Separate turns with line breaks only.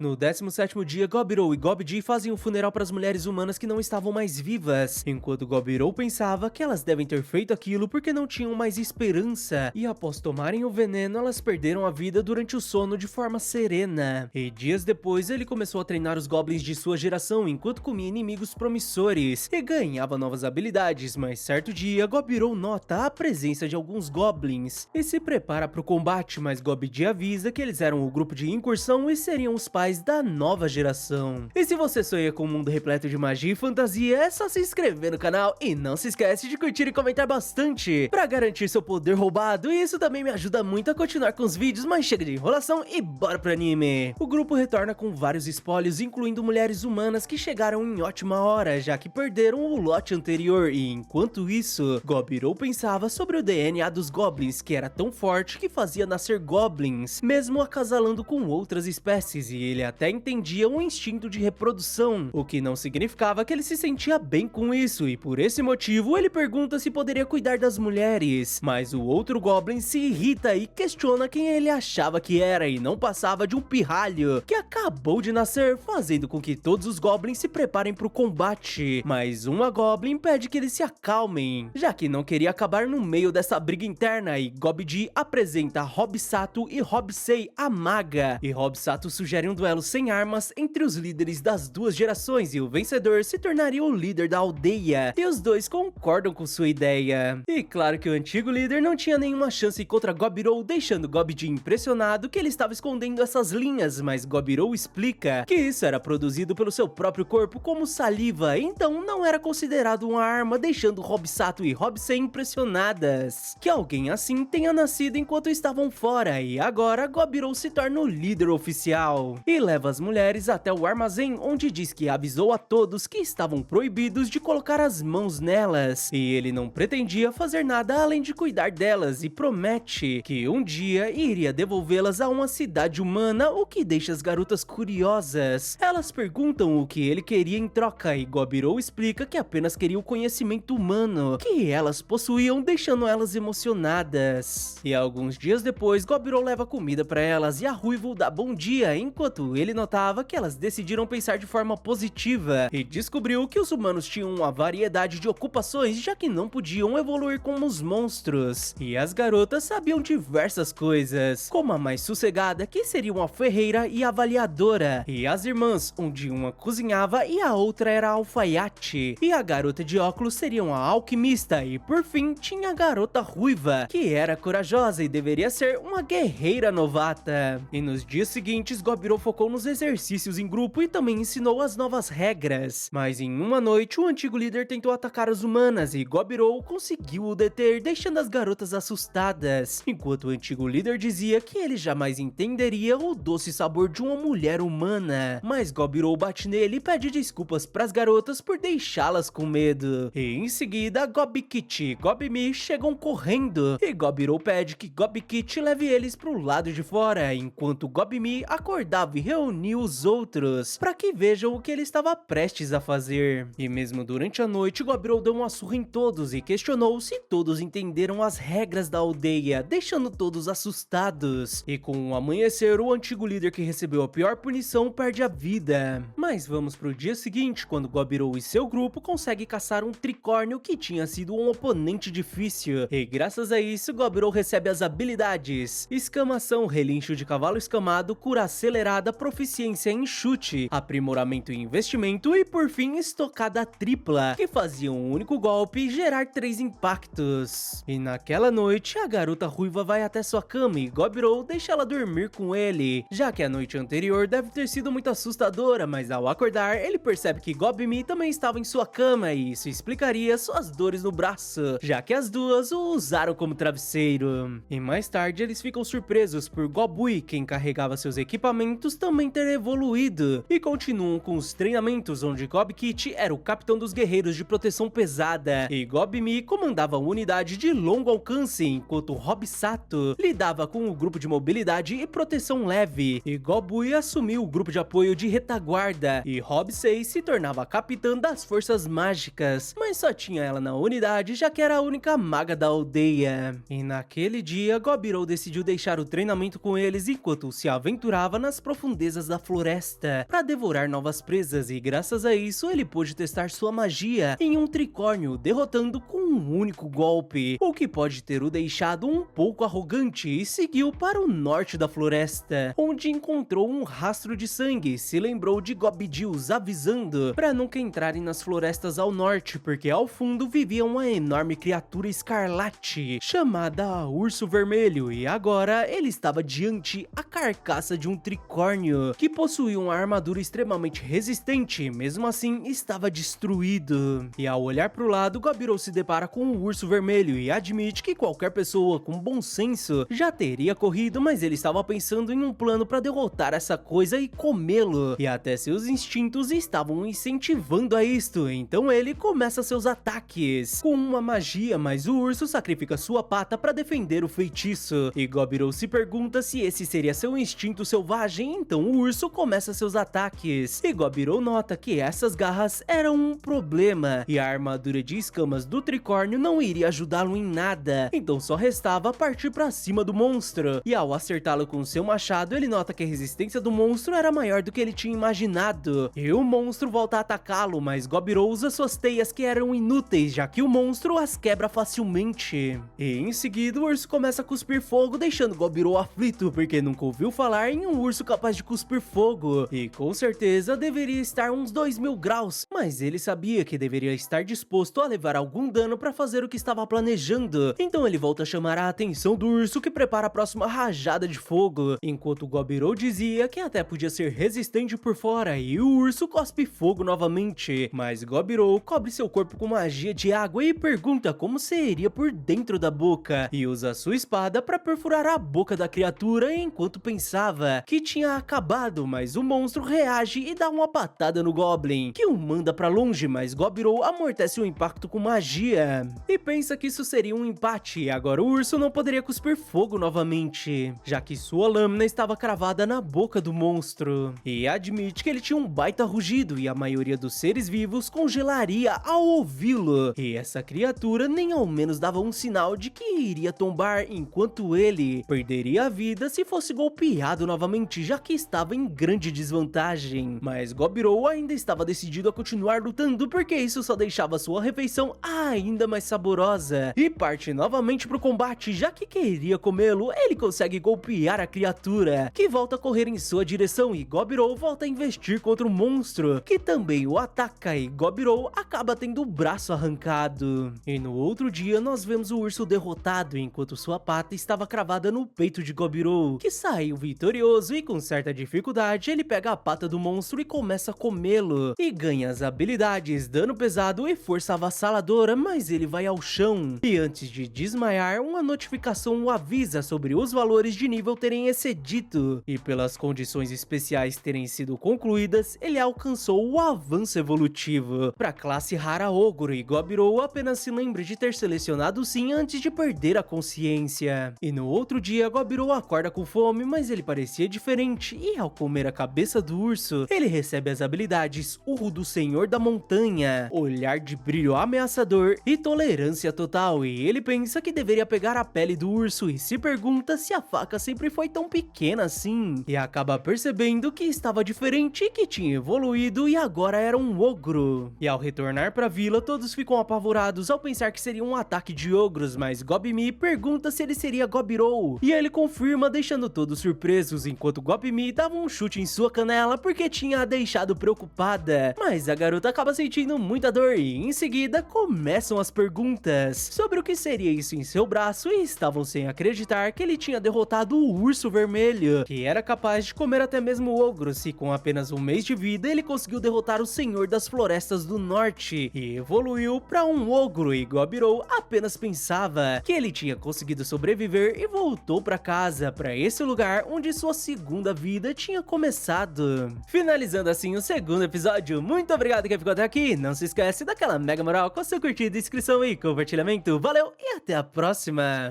No 17º dia, Gobirou e Gobdi fazem um funeral para as mulheres humanas que não estavam mais vivas, enquanto Gobirou pensava que elas devem ter feito aquilo porque não tinham mais esperança, e após tomarem o veneno, elas perderam a vida durante o sono de forma serena. E dias depois, ele começou a treinar os goblins de sua geração enquanto comia inimigos promissores, e ganhava novas habilidades, mas certo dia, Gobirou nota a presença de alguns goblins, e se prepara para o combate, mas Gobdi avisa que eles eram o grupo de incursão e seriam os pais da nova geração. E se você sonha com um mundo repleto de magia e fantasia, é só se inscrever no canal e não se esquece de curtir e comentar bastante pra garantir seu poder roubado, e isso também me ajuda muito a continuar com os vídeos, mas chega de enrolação e bora pro anime. O grupo retorna com vários espólios, incluindo mulheres humanas que chegaram em ótima hora, já que perderam o lote anterior, e enquanto isso, Gobirou pensava sobre o DNA dos goblins, que era tão forte que fazia nascer goblins, mesmo acasalando com outras espécies, e ele até entendia um instinto de reprodução, o que não significava que ele se sentia bem com isso, e por esse motivo ele pergunta se poderia cuidar das mulheres, mas o outro Goblin se irrita e questiona quem ele achava que era, e não passava de um pirralho que acabou de nascer, fazendo com que todos os Goblins se preparem para o combate, mas uma Goblin pede que eles se acalmem, já que não queria acabar no meio dessa briga interna, e Gobdi apresenta Hobsato e Hobsei, a maga, e Hobsato sugere um duelo sem armas entre os líderes das duas gerações, e o vencedor se tornaria o líder da aldeia, e os dois concordam com sua ideia. E claro que o antigo líder não tinha nenhuma chance contra Gobirou, deixando Gobdi impressionado que ele estava escondendo essas linhas, mas Gobirou explica que isso era produzido pelo seu próprio corpo como saliva, então não era considerado uma arma, deixando Hobsato e Hobsei impressionadas que alguém assim tenha nascido enquanto estavam fora, e agora Gobirou se torna o líder oficial e leva as mulheres até o armazém, onde diz que avisou a todos que estavam proibidos de colocar as mãos nelas, e ele não pretendia fazer nada além de cuidar delas, e promete que um dia iria devolvê-las a uma cidade humana, o que deixa as garotas curiosas. Elas perguntam o que ele queria em troca, e Gobirou explica que apenas queria o conhecimento humano que elas possuíam, deixando elas emocionadas. E alguns dias depois, Gobirou leva comida para elas, e a Ruivo dá bom dia, enquanto ele notava que elas decidiram pensar de forma positiva, e descobriu que os humanos tinham uma variedade de ocupações, já que não podiam evoluir como os monstros, e as garotas sabiam diversas coisas, como a mais sossegada, que seria uma ferreira e avaliadora, e as irmãs, onde uma cozinhava e a outra era alfaiate, e a garota de óculos seria uma alquimista, e por fim tinha a garota ruiva, que era corajosa e deveria ser uma guerreira novata. E nos dias seguintes, Gobirou focou nos exercícios em grupo e também ensinou as novas regras, mas em uma noite o antigo líder tentou atacar as humanas e Gobirou conseguiu o deter, deixando as garotas assustadas, enquanto o antigo líder dizia que ele jamais entenderia o doce sabor de uma mulher humana, mas Gobirou bate nele e pede desculpas pras garotas por deixá-las com medo, e em seguida Gobkit e Gobmi chegam correndo, e Gobirou pede que Gobkit leve eles pro lado de fora, enquanto Gobmi acordava e reuniu os outros para que vejam o que ele estava prestes a fazer. E mesmo durante a noite, Gobirou deu uma surra em todos e questionou se todos entenderam as regras da aldeia, deixando todos assustados. E com o amanhecer, o antigo líder que recebeu a pior punição perde a vida. Mas vamos pro dia seguinte, quando Gobirou e seu grupo conseguem caçar um tricórnio que tinha sido um oponente difícil, e graças a isso, Gobirou recebe as habilidades Escamação, Relincho de Cavalo Escamado, Cura Acelerada, Proficiência em Chute, Aprimoramento em Investimento e por fim Estocada Tripla, que fazia um único golpe gerar 3 impactos. E naquela noite, a garota ruiva vai até sua cama e Gobirou deixa ela dormir com ele, já que a noite anterior deve ter sido muito assustadora, mas ao acordar, ele percebe que Gobmi também estava em sua cama, e isso explicaria suas dores no braço, já que as duas o usaram como travesseiro. E mais tarde, eles ficam surpresos por Gobui, quem carregava seus equipamentos, também ter evoluído, e continuam com os treinamentos, onde Gobkit era o capitão dos guerreiros de proteção pesada, e Gobmi comandava uma unidade de longo alcance, enquanto Hobsato lidava com o grupo de mobilidade e proteção leve, e Gobui assumiu o grupo de apoio de retaguarda, e Hobsei se tornava a capitã das forças mágicas, mas só tinha ela na unidade, já que era a única maga da aldeia. E naquele dia, Gobirou decidiu deixar o treinamento com eles enquanto se aventurava nas profundidades profundezas da floresta para devorar novas presas e graças a isso ele pôde testar sua magia em um tricórnio, derrotando com um único golpe, o que pode ter o deixado um pouco arrogante e seguiu para o norte da floresta, onde encontrou um rastro de sangue e se lembrou de Gobidills avisando para nunca entrarem nas florestas ao norte, porque ao fundo vivia uma enorme criatura escarlate chamada Urso Vermelho e agora ele estava diante a carcaça de um tricórnio que possuía uma armadura extremamente resistente, mesmo assim estava destruído. E ao olhar para o lado, Gobirou se depara com o Urso Vermelho e admite que qualquer pessoa com bom senso já teria corrido, mas ele estava pensando em um plano para derrotar essa coisa e comê-lo, e até seus instintos estavam incentivando a isto, então ele começa seus ataques com uma magia, mas o urso sacrifica sua pata para defender o feitiço, e Gobirou se pergunta se esse seria seu instinto selvagem, então o urso começa seus ataques, e Gobirou nota que essas garras eram um problema, e a armadura de escamas do tricórnio não iria ajudá-lo em nada, então só restava partir para cima do monstro, e ao acertá-lo com seu machado, ele nota que a resistência do monstro era maior do que ele tinha imaginado, e o monstro volta a atacá-lo, mas Gobirou usa suas teias que eram inúteis, já que o monstro as quebra facilmente. E em seguida, o urso começa a cuspir fogo, deixando Gobirou aflito, porque nunca ouviu falar em um urso capaz de cuspir fogo, e com certeza deveria estar uns 2000 graus, mas ele sabia que deveria estar disposto a levar algum dano para fazer o que estava planejando, então ele volta a chamar a atenção do urso, que prepara a próxima rajada de fogo, enquanto Gobirou dizia que até podia ser resistente por fora, e o urso cospe fogo novamente, mas Gobirou cobre seu corpo com magia de água e pergunta como seria por dentro da boca, e usa sua espada para perfurar a boca da criatura enquanto pensava que tinha acabado, mas o monstro reage e dá uma patada no Goblin, que o manda para longe, mas Gobirou amortece o impacto com magia, e pensa que isso seria um empate, e agora o urso não poderia cuspir fogo novamente, já que sua lâmina estava cravada na boca do monstro, e admite que ele tinha um baita rugido, e a maioria dos seres vivos congelaria ao ouvi-lo, e essa criatura nem ao menos dava um sinal de que iria tombar, enquanto ele perderia a vida se fosse golpeado novamente, já que estava em grande desvantagem, mas Gobirou ainda estava decidido a continuar lutando, porque isso só deixava sua refeição ainda mais saborosa, e parte novamente pro combate, já que queria comê-lo. Ele consegue golpear a criatura, que volta a correr em sua direção, e Gobirou volta a investir contra o monstro, que também o ataca, e Gobirou acaba tendo o braço arrancado. E no outro dia nós vemos o urso derrotado, enquanto sua pata estava cravada no peito de Gobirou, que saiu vitorioso, e com certa dificuldade ele pega a pata do monstro e começa a comê-lo, e ganha as habilidades dano pesado e força avassaladora, mas ele vai ao chão, e antes de desmaiar, uma notificação o avisa sobre os valores de nível terem excedido, e pelas condições especiais terem sido concluídas, ele alcançou o avanço evolutivo para a classe rara ogro, e Gobirou apenas se lembra de ter selecionado sim antes de perder a consciência. E no outro dia, Gobirou acorda com fome, mas ele parecia diferente, e ao comer a cabeça do urso, ele recebe as habilidades Urro do Senhor da Montanha, Olhar de Brilho Ameaçador e Tolerância Total, e ele pensa que deveria pegar a pele do urso e se pergunta se a faca sempre foi tão pequena assim, e acaba percebendo que estava diferente e que tinha evoluído e agora era um ogro. E ao retornar para a vila, todos ficam apavorados ao pensar que seria um ataque de ogros, mas Gobmi pergunta se ele seria Gobirou, e ele confirma, deixando todos surpresos, enquanto Gobmi dava um chute em sua canela porque tinha a deixado preocupada, mas a garota acaba sentindo muita dor, e em seguida começam as perguntas sobre o que seria isso em seu braço, e estavam sem acreditar que ele tinha derrotado o Urso Vermelho, que era capaz de comer até mesmo ogros, e com apenas um mês de vida ele conseguiu derrotar o Senhor das Florestas do Norte e evoluiu para um ogro, e Gobirou apenas pensava que ele tinha conseguido sobreviver e voltou para casa, para esse lugar onde sua segunda vida tinha começado. Finalizando assim o segundo episódio. Muito obrigado quem ficou até aqui, não se esquece daquela mega moral com seu curtido, inscrição e compartilhamento. Valeu e até a próxima!